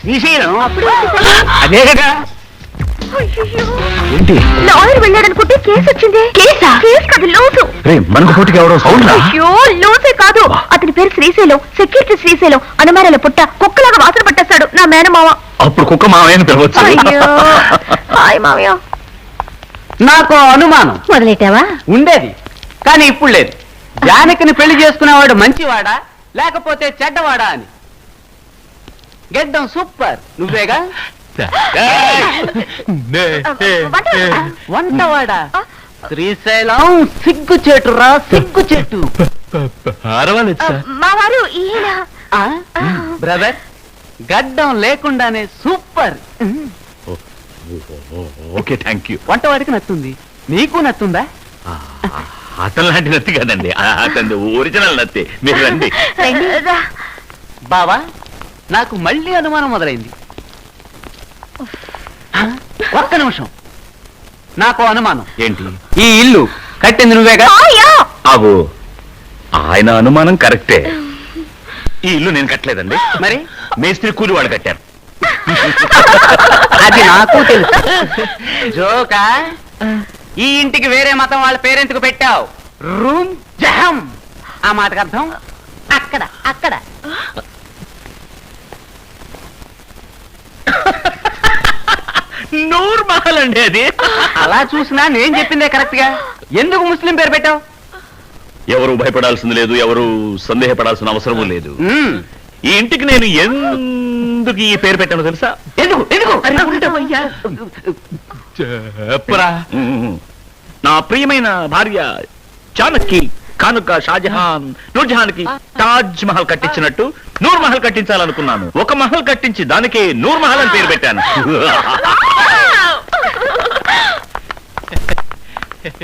శ్రీశైలం అదే కదా. Lawyer వెళ్ళాడనుకుంటే case వచ్చింది. కేసు కాదు, లూసు. మనకు పోటీకి ఎవరో సౌండ్. అయ్యో, లూసే కాదు, అతని పేరు శ్రీశైలం. సెక్యూరిటీ శ్రీశైలం. అనుమానాల పుట్ట కుక్కలాగా వాసన పట్టేస్తాడు నా మేనమావ. అప్పుడు కుక్క మావయ్యని పిలవచ్చు. హాయ్ మావయ్య. నాకు అనుమానం మొదలెట్టావా? ఉండేది, కానీ ఇప్పుడు లేదు. జానకిని పెళ్లి చేసుకునేవాడు మంచివాడా లేకపోతే చెడ్డవాడా అని. గెడ్డం సూపర్, నువ్వేగా. వంటవాడా? శ్రీశైలం సిగ్గు చెట్టురా, సిగ్గు చెట్టు. మా వారు ఈయన. బ్రదర్, గడ్డం లేకుండానే సూపర్. Okay, thank you. వంటవాడికి నచ్చుంది, నీకు నచ్చుందా? అతను లాంటి నత్తి కాదండి, అతను ఒరిజినల్ నత్తి. మీరు రండి. బావా, నాకు మళ్ళీ అనుమానం మొదలైంది. ఒక్క నిమిషం, నాకు అనుమానం. ఏంటి? ఈ ఇల్లు కట్టింది నువ్వేగా? అవు, ఆయన అనుమానం కరెక్టే. ఈ ఇల్లు నేను కట్టలేదండి. మరి మేస్త్రి కూలి వాళ్ళు కట్టారు. అది నాకు తెలుసు. జోకా, ఈ ఇంటికి వేరే మతం వాళ్ళ పేరెంట్కు పెట్టావు. రూమ్ జహం. ఆ మాటకు అర్థం అక్కడ అక్కడ. నూర్ మహల్ అండి అది. అలా చూసినా నేను చెప్పిందే కరెక్ట్ గా. ఎందుకు ముస్లిం పేరు పెట్టావు? ఎవరు భయపడాల్సింది లేదు, ఎవరు సందేహపడాల్సిన అవసరము లేదు. ఈ ఇంటికి నేను ఎందుకు ఈ పేరు పెట్టానో తెలుసా? ఎందుకు ఎందుకు చెప్పరా. నా ప్రియమైన భార్య జానకి కానుక షాజహాన్ నూర్జహాన్ కి తాజ్ మహల్ కట్టించినట్టు నూర్ మహల్ కట్టించాలనుకున్నాను. ఒక మహల్ కట్టించి దానికి నూర్ మహల్ అని పేరు పెట్టాను.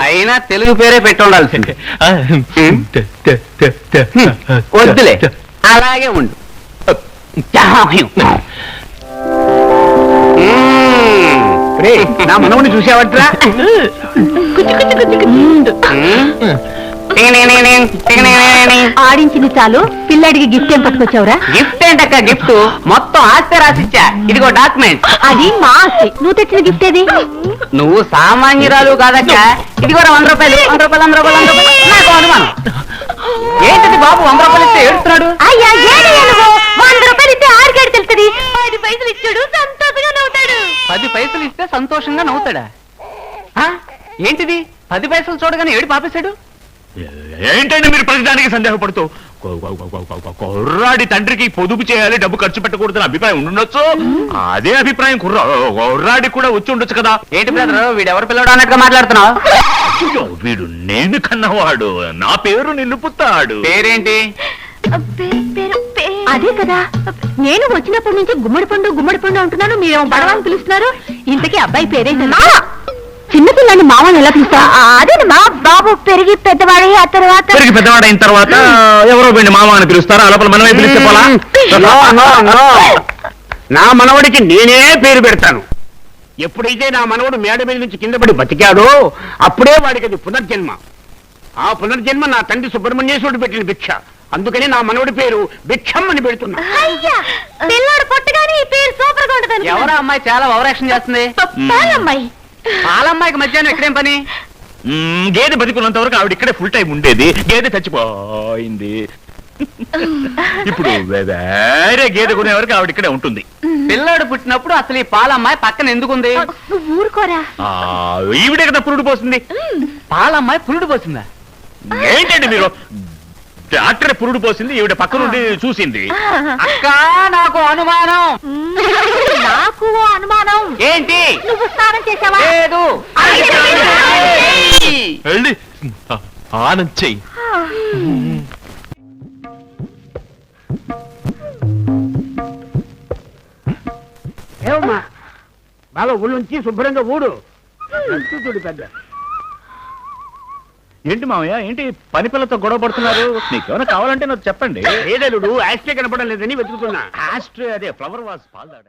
అయినా తెలుగు పేరే పెట్టుండాల్సింది. వద్దులే, అలాగే ఉండు. నా మనవుని చూసావట్రా? ఆడించింది చాలు, పిల్లడికి గిఫ్ట్ ఏం పట్టుకొచ్చావురా? గిఫ్ట్ ఏంటక్క? గిఫ్ట్ మొత్తం ఆస్తి రాసిచ్చా. ఇదిగో డాక్యుమెంట్. అది మా ఆస్తి. నువ్వు తెచ్చిన గిఫ్ట్ ఏది? నువ్వు సామాన్యురాలు కాదక్క. ఇదిగో 100 రూపాయలు. 100 రూపాయలు 100 రూపాయలు 100 రూపాయలు. నాకు అనుమానం ఏంటది బాబు, 100 రూపాయలు ఇస్తే ఏడుస్తున్నాడు. అయ్యా, 100 రూపాయలు ఇస్తే ఆడికాడి తెలుస్తుంది. 10 పైసలు ఇచ్చాడు, సంతోషంగా నవ్వుతాడు. 10 పైసలు ఇస్తే సంతోషంగా నవ్వుతాడా? ఏంటిది, 10 పైసలు చూడగానే ఏడు పాపేశాడు? ఏంటంటే మీరు ప్రతిదానికి సందేహపడుతూ కుర్రాడి తండ్రికి పొదుపు చేయాలి, డబ్బు ఖర్చు పెట్టకూడదని అభిప్రాయం ఉండొచ్చు. అదే అభిప్రాయం కుర్రాడి కూడా వచ్చి ఉండొచ్చు కదా. ఏంటి బ్రదర్, వీడెవరు పిల్లడు అన్నట్టుగా మాట్లాడుతున్నావు? వీడు నేను కన్నవాడు, నా పేరు నిలుపుతాడు. పేరేంటి? అదే కదా, నేను వచ్చినప్పటి నుంచి గుమ్మడి పండు అంటున్నాను, మీరేమో బడవాన్ని పిలుస్తున్నారు. ఇంతకీ అబ్బాయి పేరేంటన్నా? చిన్నపిల్లని మామని ఎలా పిలుస్తా? అదే మా బాబు పెరిగి పెద్దవాడి ఆ తర్వాత పెరిగి పెద్దవాడైన తర్వాత ఎవరో వీడిని మామ అని పిలుస్తారా? లోపల మనమే పిలిస్తే పోలా? నా మనవడికి నేనే పేరు పెడతాను. ఎప్పుడైతే నా మనవడు మేడ మీద నుంచి కింద పడి బతికాడో అప్పుడే వాడికి అది పునర్జన్మ. ఆ పునర్జన్మ నా తండ్రి సుబ్రహ్మణ్యేశ్వరుడు పెట్టిన భిక్ష. అందుకని నా మనవడి పేరు భిక్షం అని పెడుతున్నా. పిల్లడు పుట్టగానే ఈ పేరు సూపర్ గా ఉండదు. ఎవరో అమ్మాయి చాలా ఓవరాక్షన్ చేస్తుంది. పాలమ్మాయి. పాలమ్మాయికి మధ్యాహ్నం ఇక్కడేం పని? గేదె బతికున్నంత వరకు ఆవిడ ఇక్కడే ఫుల్ టైం ఉండేది. గేదె చచ్చిపోయింది. ఇప్పుడు వేరే గేదె కొనే వరకు ఆవిడ ఇక్కడే ఉంటుంది. పిల్లాడు పుట్టినప్పుడు అసలు ఈ పాలమ్మాయి పక్కన ఎందుకుంది? ఊరుకోరా, ఈవిడే కదా పురుడు పోసింది. పాలమ్మాయి పురుడు పోసిందా? ఏంటండి మీరు, డాక్టర్ పురుడు పోసింది, ఈవిడ పక్క నుండి చూసింది. అక్క, నాకు అనుమానం. నాకు అనుమానం. ఏంటి? నువ్వు స్నానం చేసావా? లేదు. వెళ్ళి ఆనంద్ చెయ్యి. ఏమమ్మా బాగా ఒళ్ళుంచి శుభ్రంగా ఊడు. పెద్ద ఏంటి మామయ్య, ఏంటి పని పిల్లతో గొడవ పడుతున్నారు? నీకేమైనా కావాలంటే నాకు చెప్పండి. ఏడలుడు ఆస్ట్రే కనపడం లేదని వెతుకుతున్నా. ఆస్ట్రే అదే ఫ్లవర్ వాస్ పాల్దాడ.